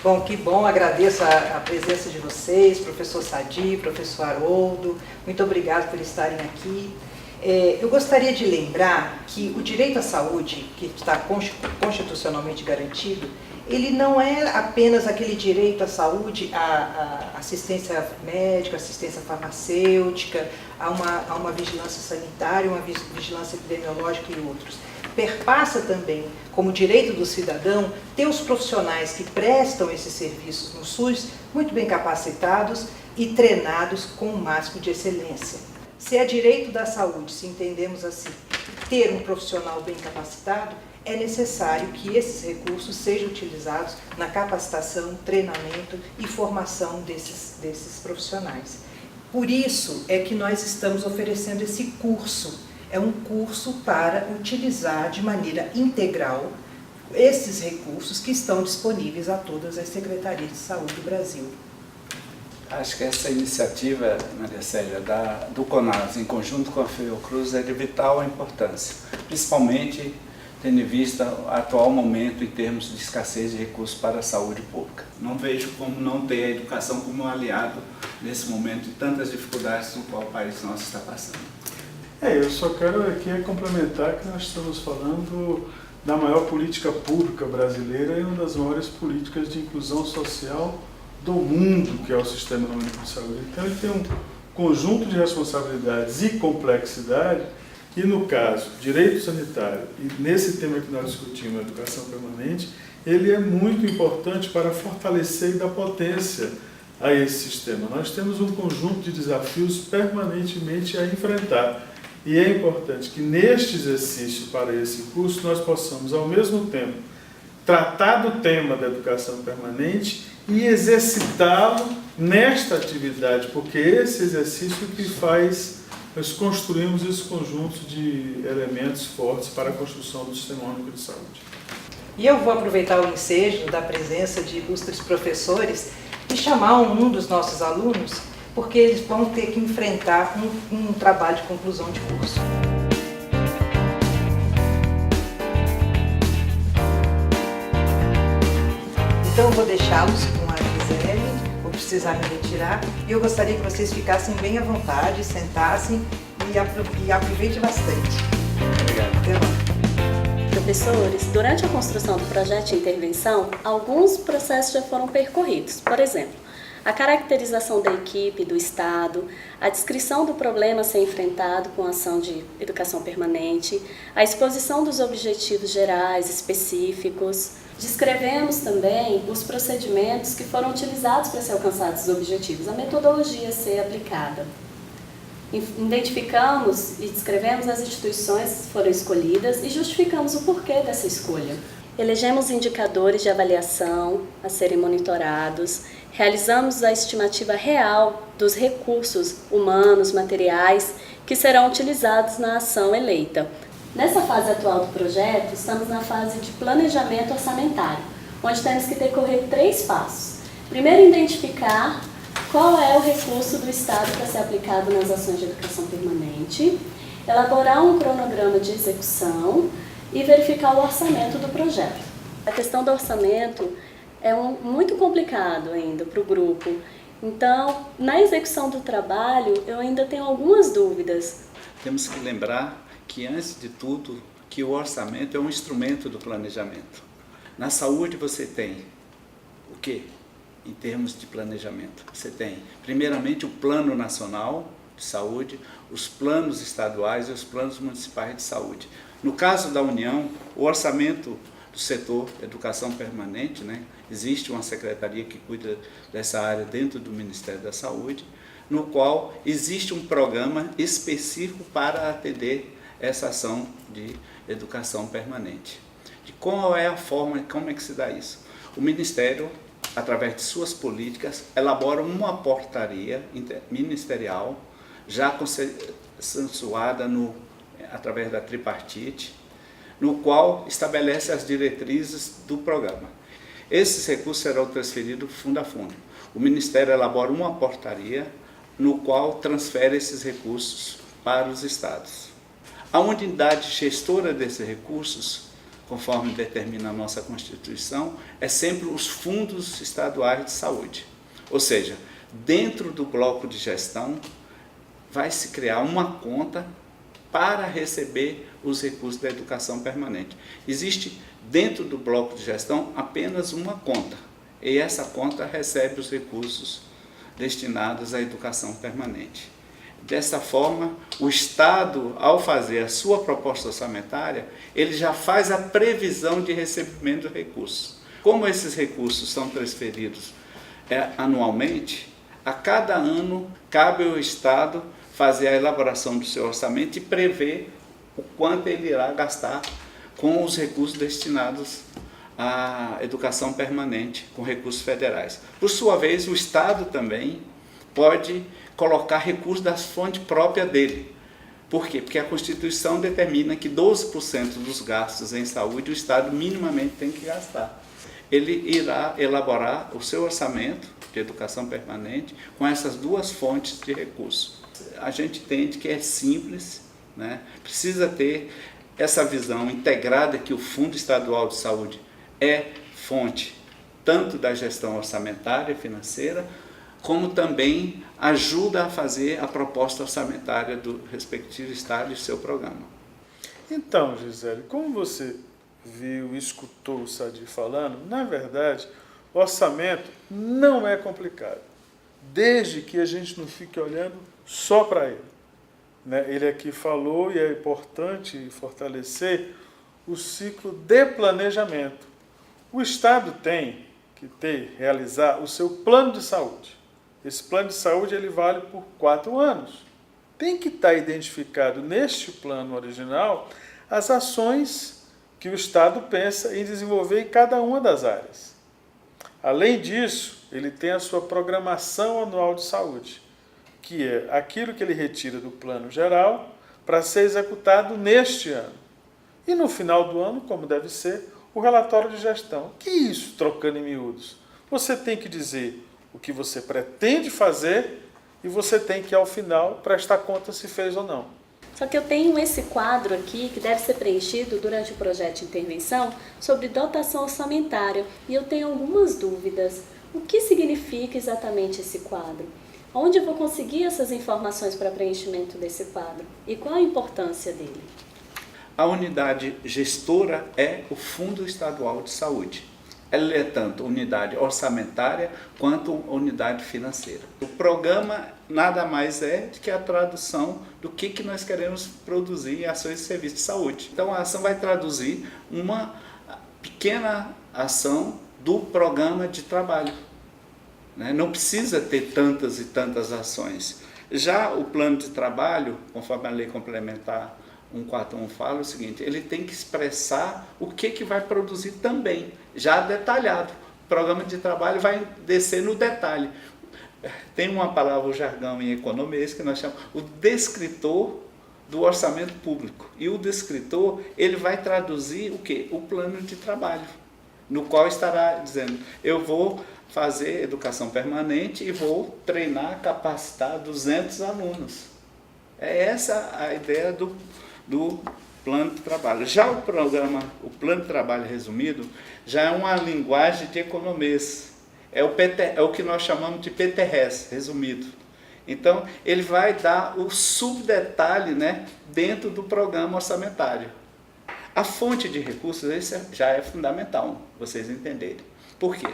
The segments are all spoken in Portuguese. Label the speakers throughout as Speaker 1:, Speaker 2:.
Speaker 1: Bom, que bom, agradeço a presença de vocês, professor Sadi, professor Haroldo, muito obrigado por estarem aqui. Eu gostaria de lembrar que o direito à saúde, que está constitucionalmente garantido, ele não é apenas aquele direito à saúde, à assistência médica, assistência farmacêutica, a uma vigilância sanitária, uma vigilância epidemiológica e outros. Perpassa também, como direito do cidadão, ter os profissionais que prestam esses serviços no SUS muito bem capacitados e treinados com o máximo de excelência. Se é direito da saúde, se entendemos assim, ter um profissional bem capacitado, é necessário que esses recursos sejam utilizados na capacitação, treinamento e formação desses profissionais. Por isso é que nós estamos oferecendo esse curso. É um curso para utilizar de maneira integral esses recursos que estão disponíveis a todas as secretarias de saúde do Brasil.
Speaker 2: Acho que essa iniciativa, Maria Célia, do CONAS, em conjunto com a Fiocruz, é de vital importância, principalmente tendo em vista o atual momento em termos de escassez de recursos para a saúde pública. Não vejo como não ter a educação como um aliado nesse momento de tantas dificuldades no qual o país nosso está passando.
Speaker 3: Eu só quero aqui complementar que nós estamos falando da maior política pública brasileira e uma das maiores políticas de inclusão social do mundo, que é o Sistema Único de Saúde. Então ele tem um conjunto de responsabilidades e complexidade, e no caso, direito sanitário, e nesse tema que nós discutimos, a educação permanente, ele é muito importante para fortalecer e dar potência a esse sistema. Nós temos um conjunto de desafios permanentemente a enfrentar. E é importante que neste exercício para esse curso nós possamos, ao mesmo tempo, tratar do tema da educação permanente e exercitá-lo nesta atividade, porque esse exercício que faz nós construirmos esse conjunto de elementos fortes para a construção do Sistema Único de Saúde.
Speaker 1: E eu vou aproveitar o ensejo da presença de ilustres professores e chamar um dos nossos alunos, porque eles vão ter que enfrentar um trabalho de conclusão de curso. Então eu vou deixá-los com a Gisele, vou precisar me retirar, e eu gostaria que vocês ficassem bem à vontade, sentassem e aproveitem bastante.
Speaker 2: Obrigado.
Speaker 1: Até lá.
Speaker 4: Professores, durante a construção do projeto de intervenção, alguns processos já foram percorridos. Por exemplo, a caracterização da equipe, do Estado, a descrição do problema a ser enfrentado com a ação de educação permanente, a exposição dos objetivos gerais, específicos. Descrevemos também os procedimentos que foram utilizados para ser alcançados os objetivos, a metodologia a ser aplicada. Identificamos e descrevemos as instituições que foram escolhidas e justificamos o porquê dessa escolha. Elegemos indicadores de avaliação a serem monitorados, realizamos a estimativa real dos recursos humanos, materiais, que serão utilizados na ação eleita. Nessa fase atual do projeto, estamos na fase de planejamento orçamentário, onde temos que decorrer 3 passos. Primeiro, identificar qual é o recurso do Estado para ser aplicado nas ações de educação permanente, elaborar um cronograma de execução e verificar o orçamento do projeto. A questão do orçamento é muito complicado ainda para o grupo. Então, na execução do trabalho, eu ainda tenho algumas dúvidas.
Speaker 2: Temos que lembrar que, antes de tudo, que o orçamento é um instrumento do planejamento. Na saúde você tem o quê? Em termos de planejamento. Você tem, primeiramente, o Plano Nacional de Saúde, os planos estaduais e os planos municipais de saúde. No caso da União, o orçamento do setor educação permanente, existe uma secretaria que cuida dessa área dentro do Ministério da Saúde, no qual existe um programa específico para atender essa ação de educação permanente. De qual é a forma, como é que se dá isso? O Ministério, através de suas políticas, elabora uma portaria ministerial, já consensuada através da tripartite, no qual estabelece as diretrizes do programa. Esses recursos serão transferidos fundo a fundo. O Ministério elabora uma portaria no qual transfere esses recursos para os estados. A unidade gestora desses recursos conforme determina a nossa Constituição, é sempre os fundos estaduais de saúde. Ou seja, dentro do bloco de gestão, vai se criar uma conta para receber os recursos da educação permanente. Existe dentro do bloco de gestão apenas uma conta, e essa conta recebe os recursos destinados à educação permanente. Dessa forma, o Estado, ao fazer a sua proposta orçamentária, ele já faz a previsão de recebimento de recursos. Como esses recursos são transferidos anualmente, a cada ano cabe ao Estado fazer a elaboração do seu orçamento e prever o quanto ele irá gastar com os recursos destinados à educação permanente, com recursos federais. Por sua vez, o Estado também pode colocar recursos da fonte própria dele. Por quê? Porque a Constituição determina que 12% dos gastos em saúde o Estado minimamente tem que gastar. Ele irá elaborar o seu orçamento de educação permanente com essas duas fontes de recursos. A gente entende que é simples, né? Precisa ter essa visão integrada que o Fundo Estadual de Saúde é fonte tanto da gestão orçamentária e financeira, como também ajuda a fazer a proposta orçamentária do respectivo Estado e seu programa.
Speaker 3: Então, Gisele, como você viu e escutou o Sadi falando, na verdade, o orçamento não é complicado, desde que a gente não fique olhando só para ele. Ele aqui falou, e é importante fortalecer, o ciclo de planejamento. O Estado tem que realizar o seu plano de saúde. Esse plano de saúde ele vale por 4 anos. Tem que estar identificado neste plano original as ações que o Estado pensa em desenvolver em cada uma das áreas. Além disso, ele tem a sua programação anual de saúde, que é aquilo que ele retira do plano geral para ser executado neste ano. E no final do ano, como deve ser, o relatório de gestão. Que isso, trocando em miúdos? Você tem que dizer o que você pretende fazer e você tem que, ao final, prestar conta se fez ou não.
Speaker 4: Só que eu tenho esse quadro aqui que deve ser preenchido durante o projeto de intervenção sobre dotação orçamentária e eu tenho algumas dúvidas. O que significa exatamente esse quadro? Onde eu vou conseguir essas informações para preenchimento desse quadro? E qual a importância dele?
Speaker 2: A unidade gestora é o Fundo Estadual de Saúde. Ela é tanto unidade orçamentária quanto unidade financeira. O programa nada mais é do que a tradução do que nós queremos produzir em ações e serviços de saúde. Então a ação vai traduzir uma pequena ação do programa de trabalho. Não precisa ter tantas e tantas ações. Já o plano de trabalho, conforme a lei complementar 141 fala o seguinte, ele tem que expressar o que vai produzir também, já detalhado. O programa de trabalho vai descer no detalhe. Tem uma palavra, o jargão em economia, que nós chamamos o descritor do orçamento público. E o descritor, ele vai traduzir o quê? O plano de trabalho, no qual estará dizendo, eu vou fazer educação permanente e vou treinar, capacitar 200 alunos. É essa a ideia do plano de trabalho. Já o plano de trabalho resumido, já é uma linguagem de economês. É o que nós chamamos de PTRS, resumido. Então, ele vai dar o subdetalhe, dentro do programa orçamentário. A fonte de recursos, isso já é fundamental, vocês entenderem. Por quê?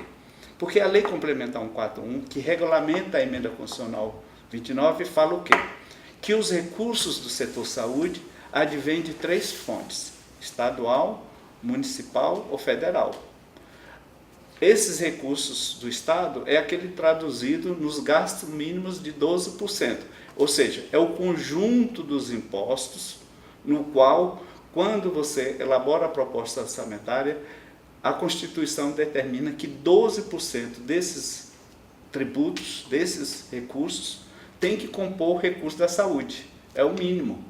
Speaker 2: Porque a Lei Complementar 141, que regulamenta a Emenda Constitucional 29, fala o quê? Que os recursos do setor saúde advêm de 3 fontes, estadual, municipal ou federal. Esses recursos do Estado é aquele traduzido nos gastos mínimos de 12%, ou seja, é o conjunto dos impostos no qual, quando você elabora a proposta orçamentária, a Constituição determina que 12% desses tributos, desses recursos, tem que compor o recurso da saúde, é o mínimo.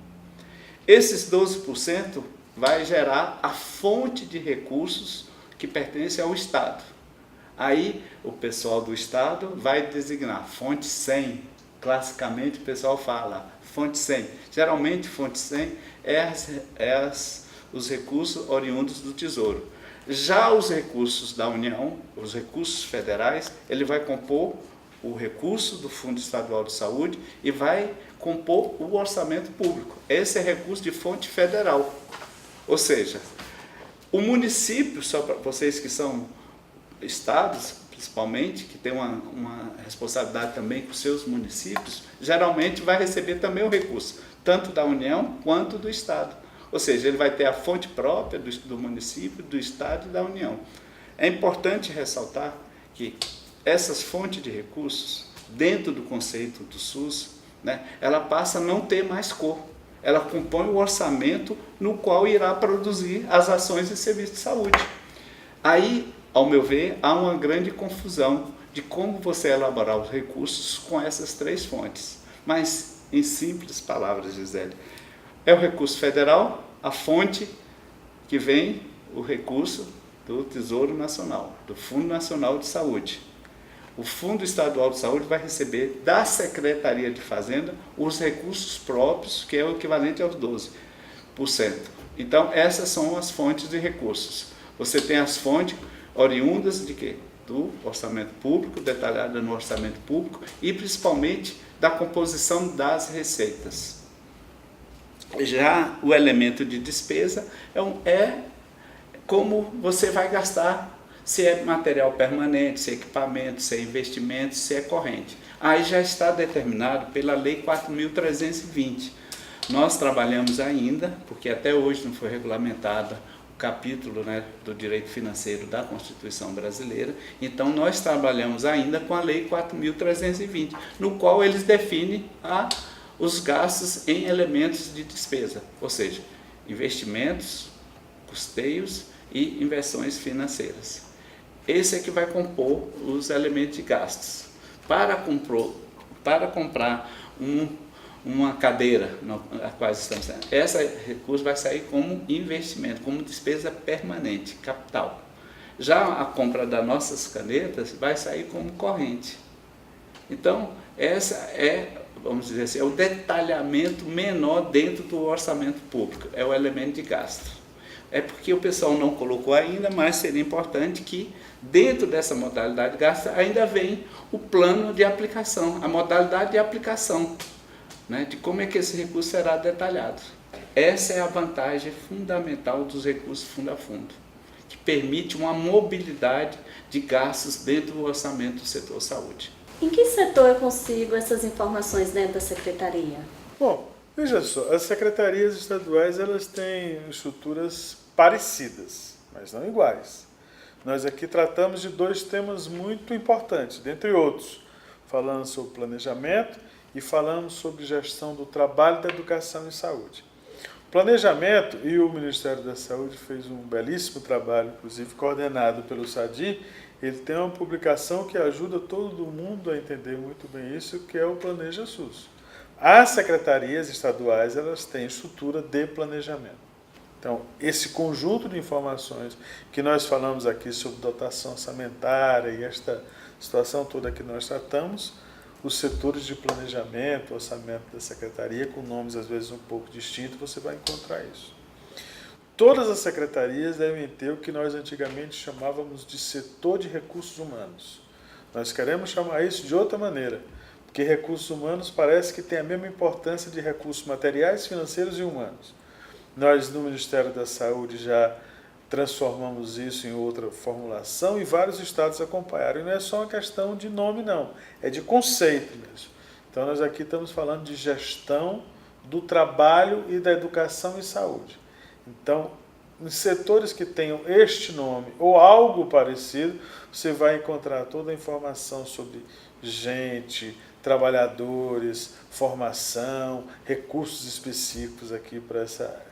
Speaker 2: Esses 12% vai gerar a fonte de recursos que pertence ao Estado. Aí o pessoal do Estado vai designar fonte 100, classicamente o pessoal fala fonte 100. Geralmente fonte 100 é as os recursos oriundos do Tesouro. Já os recursos da União, os recursos federais, ele vai compor o recurso do Fundo Estadual de Saúde e vai compor o orçamento público. Esse é recurso de fonte federal. Ou seja, o município, só para vocês que são estados, principalmente, que tem uma responsabilidade também com seus municípios, geralmente vai receber também o recurso, tanto da União quanto do Estado. Ou seja, ele vai ter a fonte própria do município, do Estado e da União. É importante ressaltar que essas fontes de recursos, dentro do conceito do SUS, né, ela passa a não ter mais cor. Ela compõe o orçamento no qual irá produzir as ações e serviços de saúde. Aí, ao meu ver, há uma grande confusão de como você elaborar os recursos com essas três fontes. Mas, em simples palavras, Gisele, é o recurso federal, a fonte que vem o recurso do Tesouro Nacional, do Fundo Nacional de Saúde. O Fundo Estadual de Saúde vai receber da Secretaria de Fazenda os recursos próprios, que é o equivalente aos 12%. Então, essas são as fontes de recursos. Você tem as fontes oriundas de quê? Do orçamento público, detalhada no orçamento público, e principalmente da composição das receitas. Já o elemento de despesa é como você vai gastar, se é material permanente, se é equipamento, se é investimento, se é corrente. Aí já está determinado pela Lei 4.320. Nós trabalhamos ainda, porque até hoje não foi regulamentado o capítulo, né, do direito financeiro da Constituição brasileira, então nós trabalhamos ainda com a Lei 4.320, no qual eles definem os gastos em elementos de despesa, ou seja, investimentos, custeios e inversões financeiras. Esse é que vai compor os elementos de gastos. Para comprar uma cadeira a qual estamos saindo, esse recurso vai sair como investimento, como despesa permanente, capital. Já a compra das nossas canetas vai sair como corrente. Então, essa vamos dizer assim, é o detalhamento menor dentro do orçamento público, é o elemento de gasto. É porque o pessoal não colocou ainda, mas seria importante que dentro dessa modalidade de gasto ainda vem o plano de aplicação, a modalidade de aplicação, né, de como é que esse recurso será detalhado. Essa é a vantagem fundamental dos recursos fundo a fundo, que permite uma mobilidade de gastos dentro do orçamento do setor saúde.
Speaker 4: Em que setor eu consigo essas informações dentro da secretaria?
Speaker 3: Bom, veja só, as secretarias estaduais elas têm estruturas parecidas, mas não iguais. Nós aqui tratamos de dois temas muito importantes, dentre outros, falando sobre planejamento e falamos sobre gestão do trabalho, da educação e saúde. Planejamento, e o Ministério da Saúde fez um belíssimo trabalho, inclusive coordenado pelo SADI, ele tem uma publicação que ajuda todo mundo a entender muito bem isso, que é o Planeja SUS. As secretarias estaduais, elas têm estrutura de planejamento. Então, esse conjunto de informações que nós falamos aqui sobre dotação orçamentária e esta situação toda que nós tratamos, os setores de planejamento, orçamento da secretaria, com nomes às vezes um pouco distintos, você vai encontrar isso. Todas as secretarias devem ter o que nós antigamente chamávamos de setor de recursos humanos. Nós queremos chamar isso de outra maneira, porque recursos humanos parece que tem a mesma importância de recursos materiais, financeiros e humanos. Nós, no Ministério da Saúde, já transformamos isso em outra formulação e vários estados acompanharam. E não é só uma questão de nome, não, é de conceito mesmo. Então, nós aqui estamos falando de gestão do trabalho e da educação e saúde. Então, em setores que tenham este nome ou algo parecido, você vai encontrar toda a informação sobre gente, trabalhadores, formação, recursos específicos aqui para essa área.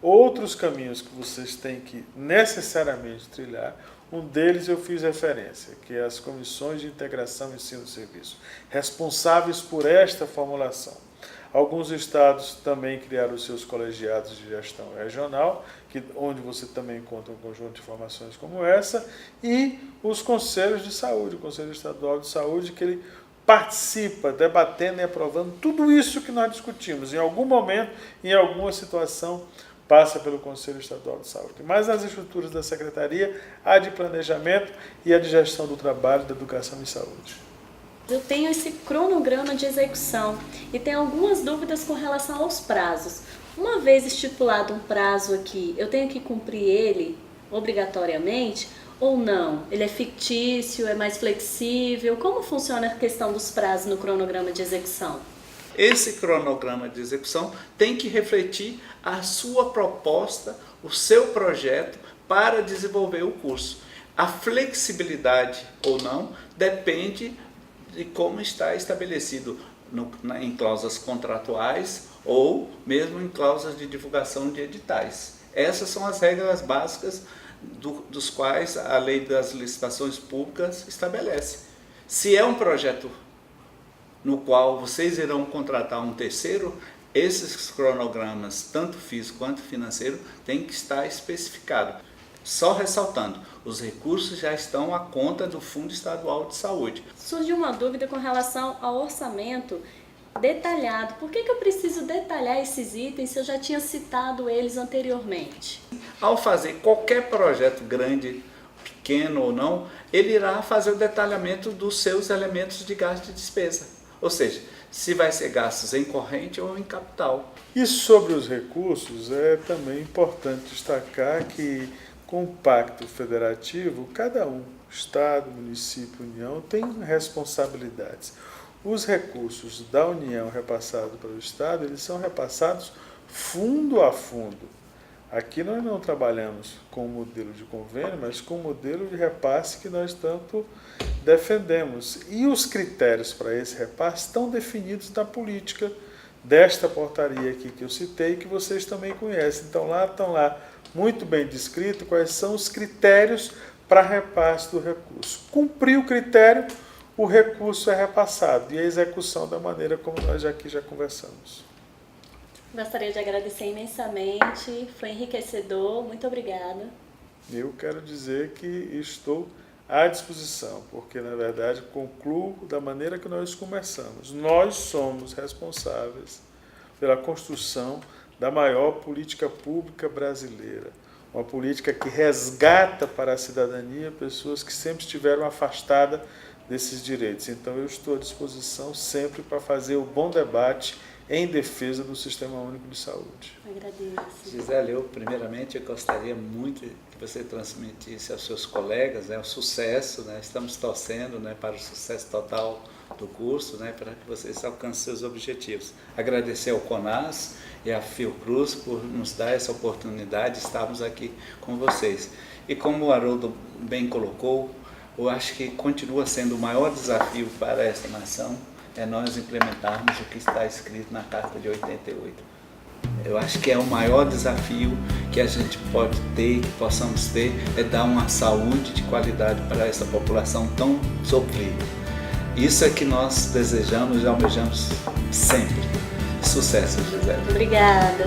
Speaker 3: Outros caminhos que vocês têm que necessariamente trilhar, um deles eu fiz referência, que é as comissões de integração ensino-serviço, responsáveis por esta formulação. Alguns estados também criaram os seus colegiados de gestão regional, onde você também encontra um conjunto de informações como essa, e os conselhos de saúde, o Conselho Estadual de Saúde, que ele participa, debatendo e aprovando tudo isso que nós discutimos, em algum momento, em alguma situação, passa pelo Conselho Estadual de Saúde. Mas nas estruturas da Secretaria, a de Planejamento e a de Gestão do Trabalho, da Educação e Saúde.
Speaker 4: Eu tenho esse cronograma de execução e tenho algumas dúvidas com relação aos prazos. Uma vez estipulado um prazo aqui, eu tenho que cumprir ele obrigatoriamente ou não? Ele é fictício, é mais flexível? Como funciona a questão dos prazos no cronograma de execução?
Speaker 2: Esse cronograma de execução tem que refletir a sua proposta, o seu projeto para desenvolver o curso. A flexibilidade ou não depende de como está estabelecido em cláusulas contratuais ou mesmo em cláusulas de divulgação de editais. Essas são as regras básicas dos quais a Lei das Licitações Públicas estabelece. Se é um projeto no qual vocês irão contratar um terceiro, esses cronogramas, tanto físico quanto financeiro, tem que estar especificado. Só ressaltando, os recursos já estão à conta do Fundo Estadual de Saúde.
Speaker 4: Surgiu uma dúvida com relação ao orçamento detalhado. Por que eu preciso detalhar esses itens se eu já tinha citado eles anteriormente?
Speaker 2: Ao fazer qualquer projeto grande, pequeno ou não, ele irá fazer o detalhamento dos seus elementos de gasto e despesa. Ou seja, se vai ser gastos em corrente ou em capital.
Speaker 3: E sobre os recursos, é também importante destacar que com o Pacto Federativo, cada um, Estado, município, União, tem responsabilidades. Os recursos da União repassados para o Estado, eles são repassados fundo a fundo. Aqui nós não trabalhamos com o modelo de convênio, mas com o modelo de repasse que nós tanto defendemos. E os critérios para esse repasse estão definidos na política desta portaria aqui que eu citei, que vocês também conhecem. Então lá estão lá muito bem descrito quais são os critérios para repasse do recurso. Cumprir o critério, o recurso é repassado e a execução da maneira como nós aqui já conversamos.
Speaker 4: Gostaria de agradecer imensamente, foi enriquecedor, muito obrigada.
Speaker 3: Eu quero dizer que estou à disposição, porque na verdade concluo da maneira que nós começamos. Nós somos responsáveis pela construção da maior política pública brasileira, uma política que resgata para a cidadania pessoas que sempre estiveram afastadas desses direitos. Então eu estou à disposição sempre para fazer o bom debate em defesa do Sistema Único de Saúde.
Speaker 4: Agradeço.
Speaker 2: Gisele, primeiramente eu gostaria muito que você transmitisse aos seus colegas o sucesso, estamos torcendo para o sucesso total do curso, para que vocês alcancem seus objetivos. Agradecer ao CONAS e à Fiocruz por nos dar essa oportunidade de estarmos aqui com vocês. E como o Haroldo bem colocou, eu acho que continua sendo o maior desafio para esta nação é nós implementarmos o que está escrito na Carta de 88. Eu acho que é o maior desafio que a gente pode ter, que possamos ter, é dar uma saúde de qualidade para essa população tão sofrida. Isso é que nós desejamos e almejamos sempre. Sucesso, Gisele.
Speaker 4: Obrigada.